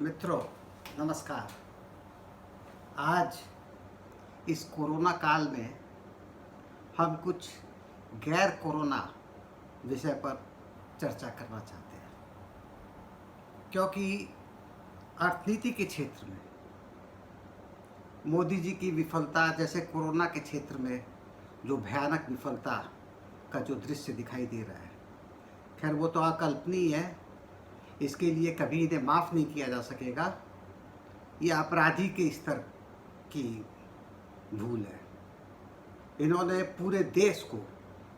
मित्रों, नमस्कार। आज इस कोरोना काल में हम कुछ गैर कोरोना विषय पर चर्चा करना चाहते हैं, क्योंकि अर्थनीति के क्षेत्र में मोदी जी की विफलता, जैसे कोरोना के क्षेत्र में जो भयानक विफलता का जो दृश्य दिखाई दे रहा है, खैर वो तो अकल्पनीय है। इसके लिए कभी इन्हें माफ़ नहीं किया जा सकेगा। ये अपराधी के स्तर की भूल है। इन्होंने पूरे देश को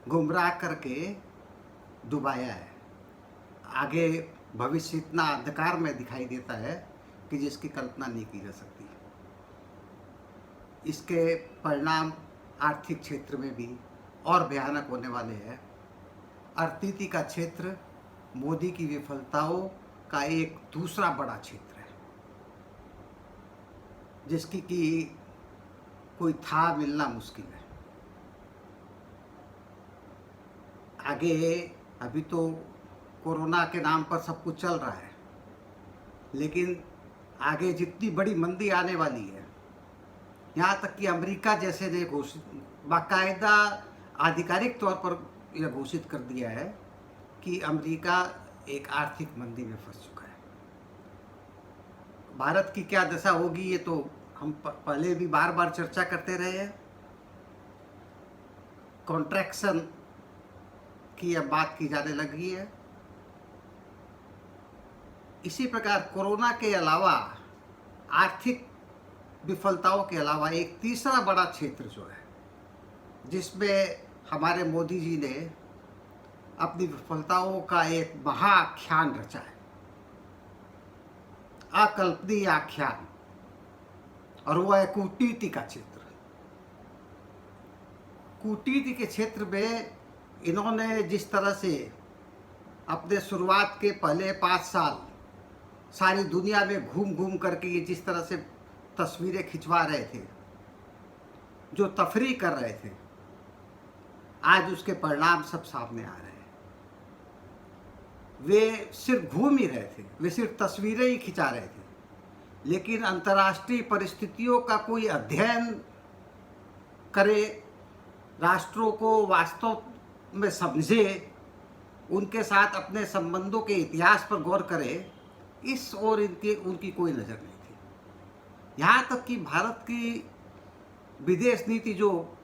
गुमराह करके डुबाया है। आगे भविष्य इतना अंधकार में दिखाई देता है कि जिसकी कल्पना नहीं की जा सकती। इसके परिणाम आर्थिक क्षेत्र में भी और भयानक होने वाले हैं। अर्थनीति का क्षेत्र मोदी की विफलताओं का एक दूसरा बड़ा क्षेत्र है, जिसकी कि कोई था मिलना मुश्किल है। आगे अभी तो कोरोना के नाम पर सब कुछ चल रहा है, लेकिन आगे जितनी बड़ी मंदी आने वाली है, यहाँ तक कि अमेरिका जैसे ने बाकायदा आधिकारिक तौर पर यह घोषित कर दिया है कि अमेरिका एक आर्थिक मंदी में फंस चुका है। भारत की क्या दशा होगी, ये तो हम पहले भी बार बार चर्चा करते रहे हैं। कॉन्ट्रैक्शन की अब बात की जाने लगी है। इसी प्रकार कोरोना के अलावा, आर्थिक विफलताओं के अलावा, एक तीसरा बड़ा क्षेत्र जो है, जिसमें हमारे मोदी जी ने अपनी विफलताओं का एक महाआख्यान रचा है, अकल्पनीय आख्यान, और वह है कूटनीति का क्षेत्र। कूटनीति के क्षेत्र में इन्होंने जिस तरह से अपने शुरुआत के पहले 5 साल सारी दुनिया में घूम घूम करके ये जिस तरह से तस्वीरें खिंचवा रहे थे, जो तफरीह कर रहे थे, आज उसके परिणाम सब सामने आ रहे हैं। वे सिर्फ घूम ही रहे थे, वे सिर्फ तस्वीरें ही खिंचा रहे थे, लेकिन अंतर्राष्ट्रीय परिस्थितियों का कोई अध्ययन करे, राष्ट्रों को वास्तव में समझे, उनके साथ अपने संबंधों के इतिहास पर गौर करे, इस ओर उनकी कोई नज़र नहीं थी। यहाँ तक कि भारत की विदेश नीति जो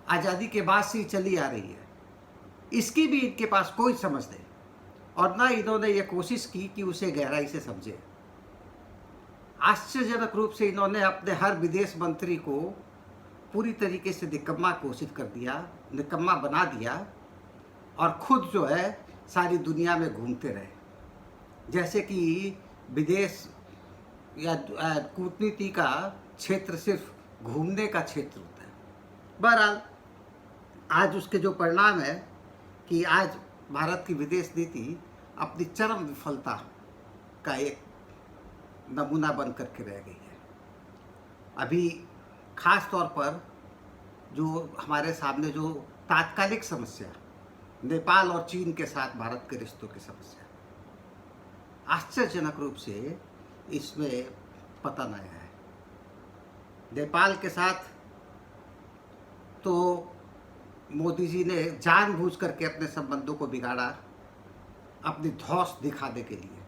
आज़ादी के बाद से चली आ रही है, इसकी भी इनके पास कोई समझ नहीं, और न इन्होंने ये कोशिश की कि उसे गहराई से समझे। आश्चर्यजनक रूप से इन्होंने अपने हर विदेश मंत्री को पूरी तरीके से निकम्मा घोषित कर दिया, निकम्मा बना दिया, और खुद जो है सारी दुनिया में घूमते रहे, जैसे कि विदेश या कूटनीति का क्षेत्र सिर्फ घूमने का क्षेत्र होता है। बहरहाल आज उसके जो परिणाम है कि आज भारत की विदेश नीति अपनी चरम विफलता का एक नमूना बन करके रह गई है। अभी खास तौर पर जो हमारे सामने जो तात्कालिक समस्या, नेपाल और चीन के साथ भारत के रिश्तों की समस्या, आश्चर्यजनक रूप से इसमें पतन आया है। नेपाल के साथ तो मोदी जी ने जानबूझ करके अपने संबंधों को बिगाड़ा, अपनी धौंस दिखाने के लिए।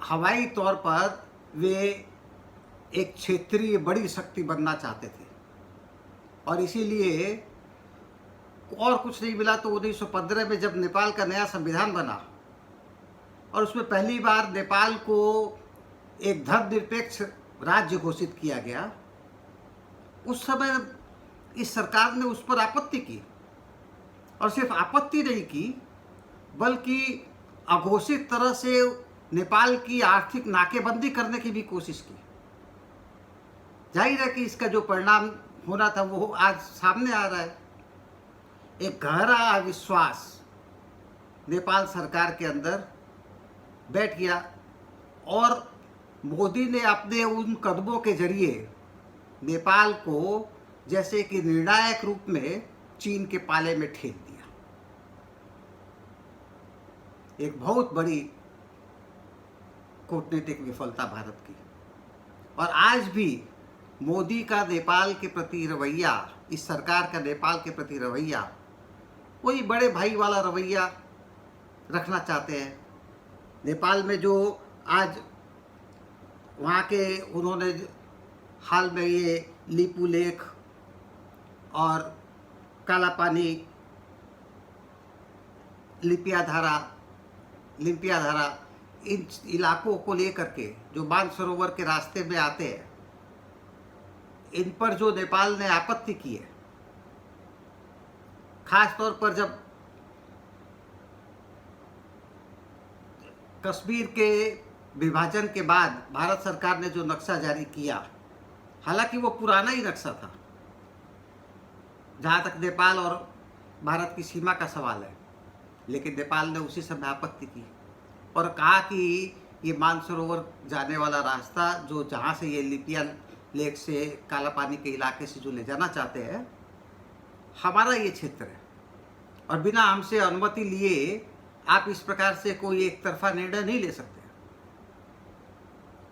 हवाई तौर पर वे एक क्षेत्रीय बड़ी शक्ति बनना चाहते थे, और इसीलिए और कुछ नहीं मिला तो 1915 में जब नेपाल का नया संविधान बना और उसमें पहली बार नेपाल को एक धर्मनिरपेक्ष राज्य घोषित किया गया, उस समय इस सरकार ने उस पर आपत्ति की, और सिर्फ आपत्ति नहीं की बल्कि अघोषित तरह से नेपाल की आर्थिक नाकेबंदी करने की भी कोशिश की। जाहिर है कि इसका जो परिणाम होना था वो आज सामने आ रहा है। एक गहरा अविश्वास नेपाल सरकार के अंदर बैठ गया, और मोदी ने अपने उन कदमों के जरिए नेपाल को जैसे कि निर्णायक रूप में चीन के पाले में ठेल दिया। एक बहुत बड़ी कूटनीतिक विफलता भारत की। और आज भी मोदी का नेपाल के प्रति रवैया, इस सरकार का नेपाल के प्रति रवैया वही बड़े भाई वाला रवैया रखना चाहते हैं। नेपाल में जो आज वहाँ के उन्होंने हाल में ये लिपू लेक और कालापानी लिपियाधारा इन इलाकों को लेकर के जो मानसरोवर के रास्ते में आते हैं, इन पर जो नेपाल ने आपत्ति की है, खास तौर पर जब कश्मीर के विभाजन के बाद भारत सरकार ने जो नक्शा जारी किया, हालांकि वो पुराना ही नक्शा था जहाँ तक नेपाल और भारत की सीमा का सवाल है, लेकिन नेपाल ने उसी समय आपत्ति की और कहा कि ये मानसरोवर जाने वाला रास्ता जो जहाँ से ये लिपिया लेक से कालापानी के इलाके से जो ले जाना चाहते हैं, हमारा ये क्षेत्र है और बिना हमसे अनुमति लिए आप इस प्रकार से कोई एक तरफा निर्णय नहीं ले सकते।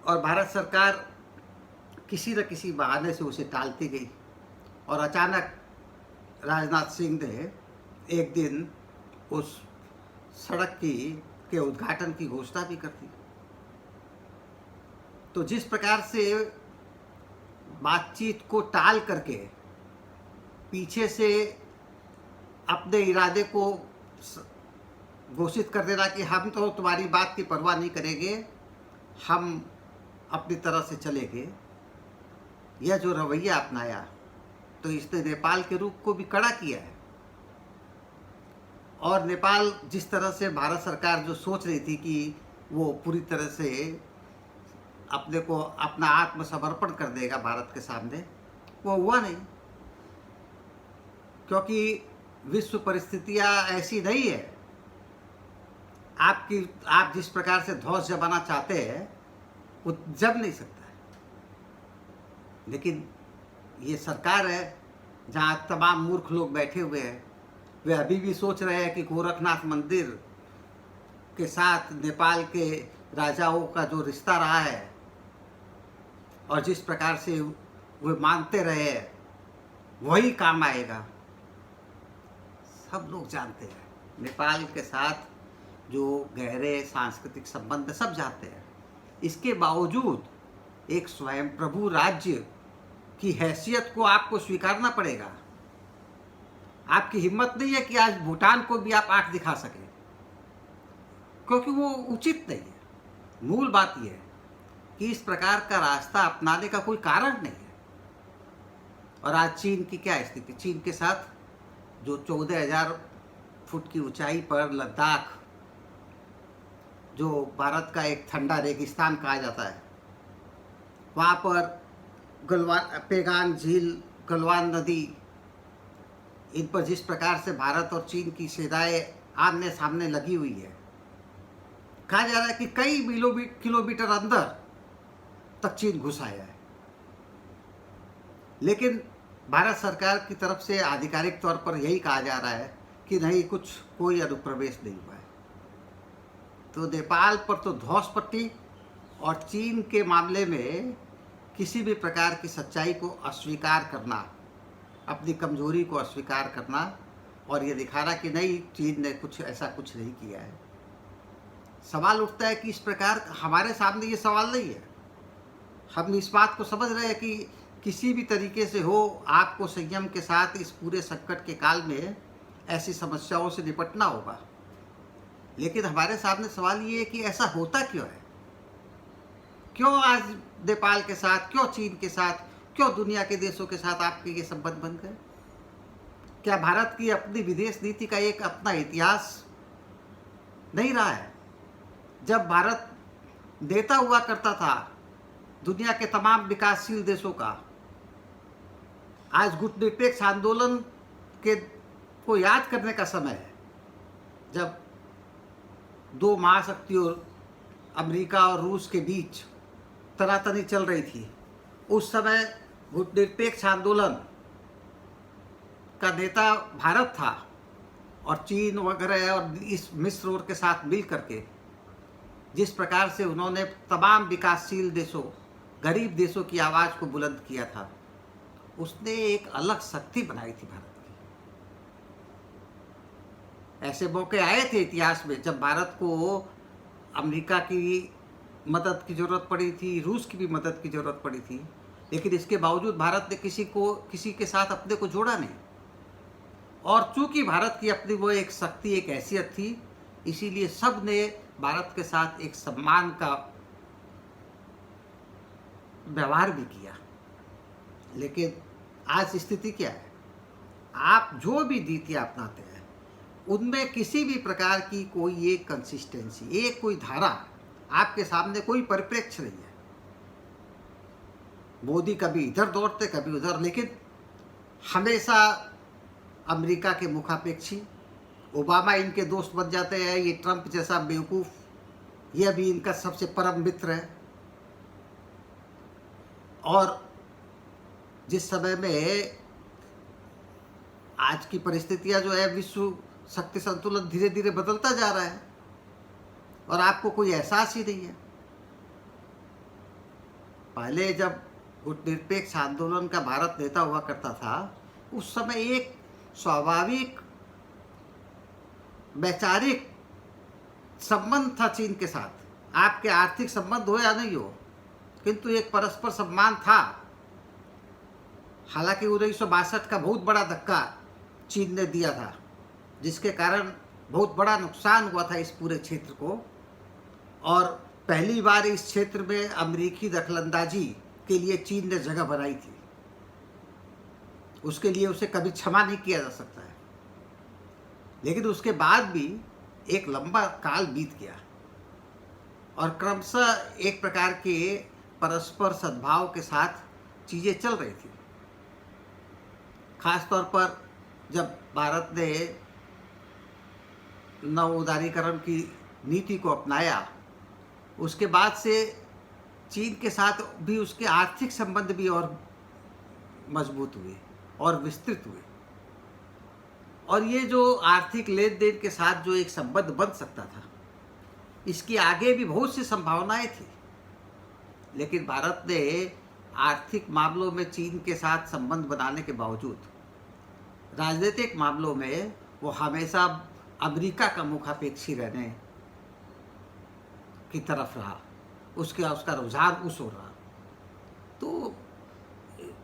और भारत सरकार किसी न किसी बहाने से उसे टालती गई और अचानक राजनाथ सिंह ने एक दिन उस सड़क के उद्घाटन की घोषणा भी कर दी। तो जिस प्रकार से बातचीत को टाल करके पीछे से अपने इरादे को घोषित कर देना कि हम तो तुम्हारी बात की परवाह नहीं करेंगे, हम अपनी तरह से चलेंगे, यह जो रवैया अपनाया तो इसने नेपाल के रूप को भी कड़ा किया है। और नेपाल जिस तरह से भारत सरकार जो सोच रही थी कि वो पूरी तरह से अपने को अपना आत्मसमर्पण कर देगा भारत के सामने, वो हुआ नहीं, क्योंकि विश्व परिस्थितियां ऐसी नहीं है। आप जिस प्रकार से ध्वस्त जमाना चाहते हैं वो जम नहीं सकता है। लेकिन ये सरकार है जहाँ तमाम मूर्ख लोग बैठे हुए हैं, वे अभी भी सोच रहे हैं कि गोरखनाथ मंदिर के साथ नेपाल के राजाओं का जो रिश्ता रहा है और जिस प्रकार से वे मानते रहे हैं वही काम आएगा। सब लोग जानते हैं नेपाल के साथ जो गहरे सांस्कृतिक संबंध सब जानते हैं। इसके बावजूद एक स्वयं प्रभु राज्य की हैसियत को आपको स्वीकारना पड़ेगा। आपकी हिम्मत नहीं है कि आज भूटान को भी आप आंख दिखा सकें, क्योंकि वो उचित नहीं है। मूल बात यह है कि इस प्रकार का रास्ता अपनाने का कोई कारण नहीं है। और आज चीन की क्या स्थिति, चीन के साथ जो 14,000 फुट की ऊंचाई पर लद्दाख, जो भारत का एक ठंडा रेगिस्तान कहा जाता है, वहाँ पर पेगांग झील, गलवान नदी, इन पर जिस प्रकार से भारत और चीन की सेनाएं आमने सामने लगी हुई है, कहा जा रहा है कि कई किलोमीटर अंदर तक चीन घुस आया है। लेकिन भारत सरकार की तरफ से आधिकारिक तौर पर यही कहा जा रहा है कि नहीं, कोई अनुप्रवेश नहीं हुआ है। तो नेपाल पर तो धौंस पट्टी और चीन के मामले में किसी भी प्रकार की सच्चाई को अस्वीकार करना, अपनी कमजोरी को अस्वीकार करना और ये दिखाना कि नहीं, चीन ने ऐसा कुछ नहीं किया है। सवाल उठता है कि इस प्रकार हमारे सामने ये सवाल नहीं है। हम इस बात को समझ रहे हैं कि किसी भी तरीके से हो, आपको संयम के साथ इस पूरे संकट के काल में ऐसी समस्याओं से निपटना होगा। लेकिन हमारे सामने सवाल ये है कि ऐसा होता क्यों है? क्यों आज नेपाल के साथ, क्यों चीन के साथ, क्यों दुनिया के देशों के साथ आपके ये संबंध बन गए? क्या भारत की अपनी विदेश नीति का एक अपना इतिहास नहीं रहा है? जब भारत देता हुआ करता था दुनिया के तमाम विकासशील देशों का, आज गुटनिरपेक्ष आंदोलन को याद करने का समय है, जब दो महाशक्तियों अमेरिका और रूस के बीच तनातनी चल रही थी। उस समय गुटनिरपेक्ष आंदोलन का नेता भारत था और चीन वगैरह और इस मिस्र और के साथ मिल करके जिस प्रकार से उन्होंने तमाम विकासशील देशों, गरीब देशों की आवाज़ को बुलंद किया था, उसने एक अलग शक्ति बनाई थी भारत की। ऐसे मौके आए थे इतिहास में जब भारत को अमेरिका की मदद की ज़रूरत पड़ी थी, रूस की भी मदद की ज़रूरत पड़ी थी, लेकिन इसके बावजूद भारत ने किसी के साथ अपने को जोड़ा नहीं। और चूंकि भारत की अपनी वो एक शक्ति, एक हैसियत थी, इसीलिए सब ने भारत के साथ एक सम्मान का व्यवहार भी किया। लेकिन आज स्थिति क्या है? आप जो भी नीतियाँ अपनाते हैं उनमें किसी भी प्रकार की कोई एक कंसिस्टेंसी, एक कोई धारा, आपके सामने कोई परिप्रेक्ष्य नहीं है। मोदी कभी इधर दौड़ते, कभी उधर, लेकिन हमेशा अमेरिका के मुखापेक्षी। ओबामा इनके दोस्त बन जाते हैं, ये ट्रंप जैसा बेवकूफ़, यह भी इनका सबसे परम मित्र है। और जिस समय में आज की परिस्थितियां जो है, विश्व शक्ति संतुलन धीरे धीरे बदलता जा रहा है और आपको कोई एहसास ही नहीं है। पहले जब गुटनिरपेक्ष आंदोलन का भारत नेता हुआ करता था, उस समय एक स्वाभाविक वैचारिक संबंध था चीन के साथ। आपके आर्थिक संबंध हो या नहीं हो, किंतु एक परस्पर सम्मान था। हालांकि 1962 का बहुत बड़ा धक्का चीन ने दिया था, जिसके कारण बहुत बड़ा नुकसान हुआ था इस पूरे क्षेत्र को। और पहली बार इस क्षेत्र में अमेरिकी दखलंदाजी के लिए चीन ने जगह बनाई थी। उसके लिए उसे कभी क्षमा नहीं किया जा सकता है। लेकिन उसके बाद भी एक लंबा काल बीत गया और क्रमशः एक प्रकार के परस्पर सद्भाव के साथ चीज़ें चल रही थी। खास तौर पर जब भारत ने नव उदारीकरण की नीति को अपनाया, उसके बाद से चीन के साथ भी उसके आर्थिक संबंध भी और मजबूत हुए और विस्तृत हुए। और ये जो आर्थिक लेन देन के साथ जो एक संबंध बन सकता था, इसकी आगे भी बहुत सी संभावनाएं थी। लेकिन भारत ने आर्थिक मामलों में चीन के साथ संबंध बनाने के बावजूद राजनीतिक मामलों में वो हमेशा अमेरिका का मुखापेक्षी रहने की तरफ रहा। उसका रुझान उस ओर रहा। तो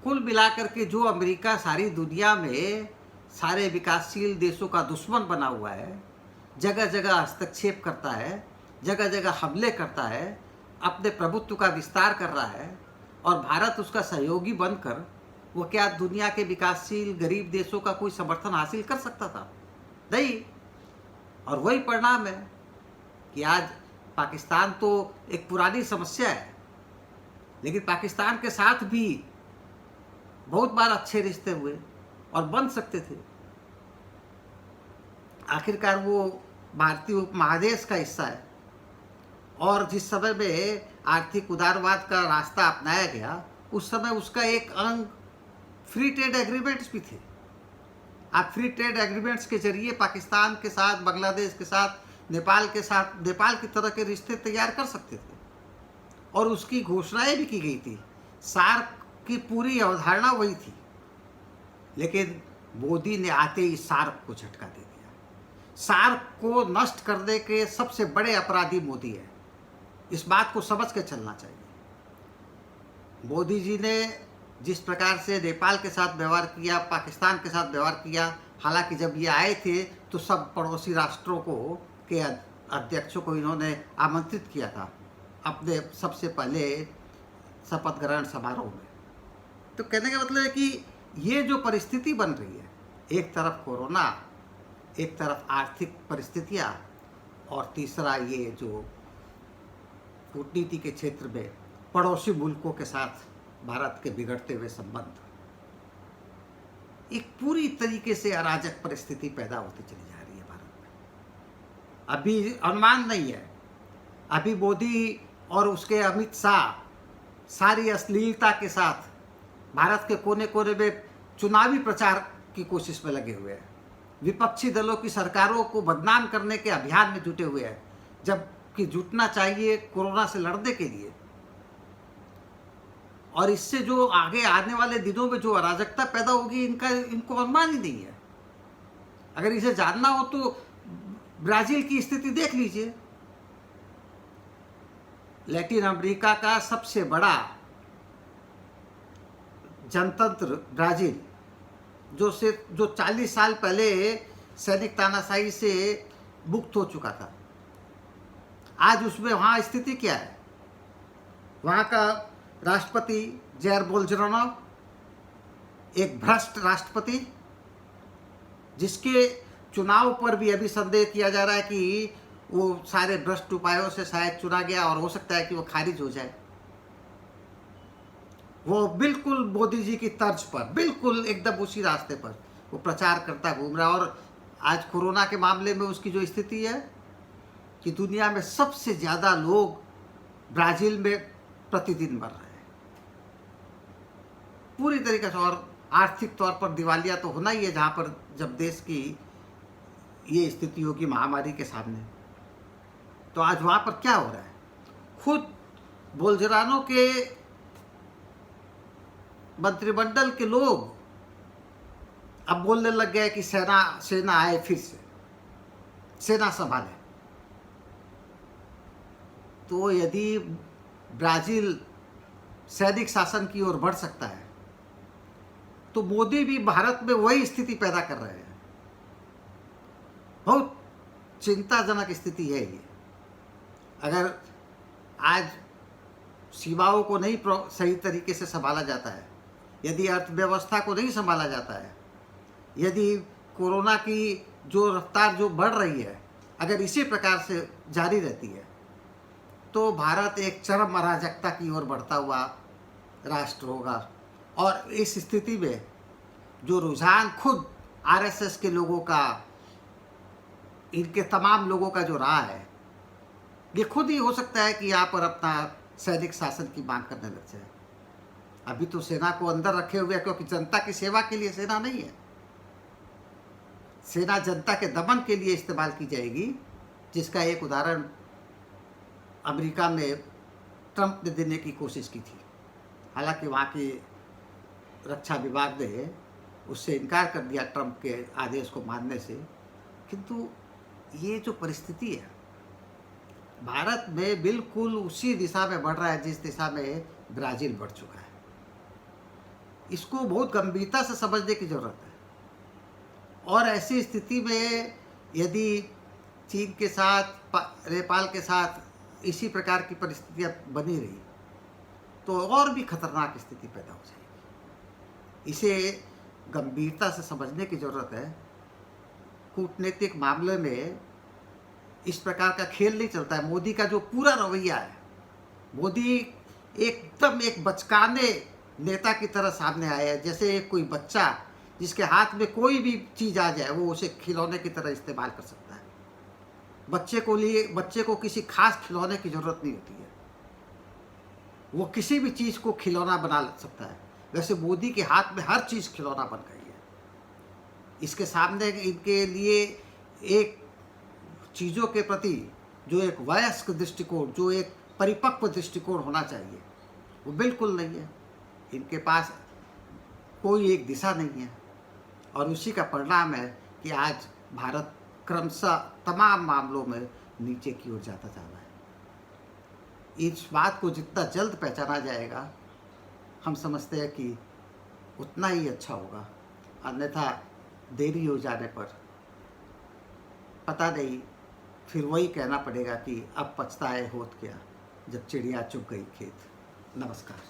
कुल मिलाकर के जो अमेरिका सारी दुनिया में सारे विकासशील देशों का दुश्मन बना हुआ है, जगह जगह हस्तक्षेप करता है, जगह जगह हमले करता है, अपने प्रभुत्व का विस्तार कर रहा है, और भारत उसका सहयोगी बनकर वो क्या दुनिया के विकासशील गरीब देशों का कोई समर्थन हासिल कर सकता था? नहीं। और वही परिणाम है कि आज पाकिस्तान तो एक पुरानी समस्या है, लेकिन पाकिस्तान के साथ भी बहुत बार अच्छे रिश्ते हुए और बन सकते थे। आखिरकार वो भारतीय उपमहादेश का हिस्सा है और जिस समय में आर्थिक उदारवाद का रास्ता अपनाया गया, उस समय उसका एक अंग फ्री ट्रेड एग्रीमेंट्स भी थे। आप फ्री ट्रेड एग्रीमेंट्स के जरिए पाकिस्तान के साथ, बांग्लादेश के साथ, नेपाल के साथ, नेपाल की तरह के रिश्ते तैयार कर सकते थे और उसकी घोषणाएं भी की गई थी। सार्क की पूरी अवधारणा वही थी। लेकिन मोदी ने आते ही सार्क को झटका दे दिया। सार्क को नष्ट करने के सबसे बड़े अपराधी मोदी है। इस बात को समझ के चलना चाहिए। मोदी जी ने जिस प्रकार से नेपाल के साथ व्यवहार किया, पाकिस्तान के साथ व्यवहार किया, हालांकि जब ये आए थे तो सब पड़ोसी राष्ट्रों को के अध्यक्षों को इन्होंने आमंत्रित किया था अपने सबसे पहले शपथ ग्रहण समारोह में। तो कहने का मतलब है कि ये जो परिस्थिति बन रही है, एक तरफ कोरोना, एक तरफ आर्थिक परिस्थितियाँ, और तीसरा ये जो कूटनीति के क्षेत्र में पड़ोसी मुल्कों के साथ भारत के बिगड़ते हुए संबंध, एक पूरी तरीके से अराजक परिस्थिति पैदा होती चली जा रही है भारत में। अभी अनुमान नहीं है, अभी मोदी और उसके अमित शाह सारी अश्लीलता के साथ भारत के कोने कोने में चुनावी प्रचार की कोशिश में लगे हुए हैं। विपक्षी दलों की सरकारों को बदनाम करने के अभियान में जुटे हुए हैं। जब कि जुटना चाहिए कोरोना से लड़ने के लिए। और इससे जो आगे आने वाले दिनों में जो अराजकता पैदा होगी, इनको अनुमान ही नहीं है। अगर इसे जानना हो तो ब्राजील की स्थिति देख लीजिए। लैटिन अमेरिका का सबसे बड़ा जनतंत्र ब्राजील, जो 40 साल पहले सैनिक तानाशाही से मुक्त हो चुका था, आज उसमें वहाँ स्थिति क्या है? वहाँ का राष्ट्रपति जैर बोल्सोनारो एक भ्रष्ट राष्ट्रपति, जिसके चुनाव पर भी अभी संदेह किया जा रहा है कि वो सारे भ्रष्ट उपायों से शायद चुना गया और हो सकता है कि वो खारिज हो जाए। वो बिल्कुल मोदी जी की तर्ज पर, बिल्कुल एकदम उसी रास्ते पर वो प्रचार करता घूम रहा है। और आज कोरोना के मामले में उसकी जो स्थिति है कि दुनिया में सबसे ज़्यादा लोग ब्राज़ील में प्रतिदिन मर रहे हैं पूरी तरीके से। और आर्थिक तौर पर दिवालिया तो होना ही है जहाँ पर जब देश की ये स्थिति होगी महामारी के सामने। तो आज वहाँ पर क्या हो रहा है? खुद बोल्सोनारो के मंत्रिमंडल के लोग अब बोलने लग गए कि सेना आए, फिर से सेना संभाले। तो यदि ब्राजील सैनिक शासन की ओर बढ़ सकता है तो मोदी भी भारत में वही स्थिति पैदा कर रहे हैं। बहुत चिंताजनक स्थिति है ये। अगर आज सीमाओं को नहीं सही तरीके से संभाला जाता है, यदि अर्थव्यवस्था को नहीं संभाला जाता है, यदि कोरोना की जो रफ्तार जो बढ़ रही है अगर इसी प्रकार से जारी रहती है, तो भारत एक चरम अराजकता की ओर बढ़ता हुआ राष्ट्र होगा। और इस स्थिति में जो रुझान खुद आरएसएस के लोगों का, इनके तमाम लोगों का जो रहा है, ये खुद ही हो सकता है कि यहाँ पर अपना सैनिक शासन की मांग करने लग जाए। अभी तो सेना को अंदर रखे हुए हैं, क्योंकि जनता की सेवा के लिए सेना नहीं है। सेना जनता के दमन के लिए इस्तेमाल की जाएगी, जिसका एक उदाहरण अमेरिका में ट्रंप ने देने की कोशिश की थी। हालांकि वहाँ की रक्षा विभाग ने उससे इनकार कर दिया, ट्रंप के आदेश को मानने से। किंतु ये जो परिस्थिति है भारत में बिल्कुल उसी दिशा में बढ़ रहा है जिस दिशा में ब्राज़ील बढ़ चुका है। इसको बहुत गंभीरता से समझने की ज़रूरत है। और ऐसी स्थिति में यदि चीन के साथ, नेपाल के साथ इसी प्रकार की परिस्थितियाँ बनी रही तो और भी खतरनाक स्थिति पैदा हो जाएगी। इसे गंभीरता से समझने की ज़रूरत है। कूटनीतिक मामले में इस प्रकार का खेल नहीं चलता है। मोदी का जो पूरा रवैया है, मोदी एकदम एक बचकाने नेता की तरह सामने आया है, जैसे कोई बच्चा जिसके हाथ में कोई भी चीज़ आ जाए वो उसे खिलौने की तरह इस्तेमाल कर सकता है। बच्चे को किसी खास खिलौने की ज़रूरत नहीं होती है, वो किसी भी चीज़ को खिलौना बना सकता है। वैसे मोदी के हाथ में हर चीज़ खिलौना बन गई है। इसके सामने इनके लिए एक चीज़ों के प्रति जो एक वयस्क दृष्टिकोण, जो एक परिपक्व दृष्टिकोण होना चाहिए, वो बिल्कुल नहीं है। इनके पास कोई एक दिशा नहीं है। और उसी का परिणाम है कि आज भारत क्रमशः तमाम मामलों में नीचे की ओर जाता जा रहा है। इस बात को जितना जल्द पहचाना जाएगा, हम समझते हैं कि उतना ही अच्छा होगा। अन्यथा देरी हो जाने पर पता नहीं, फिर वही कहना पड़ेगा कि अब पछताए होत क्या, जब चिड़िया चुग गई खेत। नमस्कार।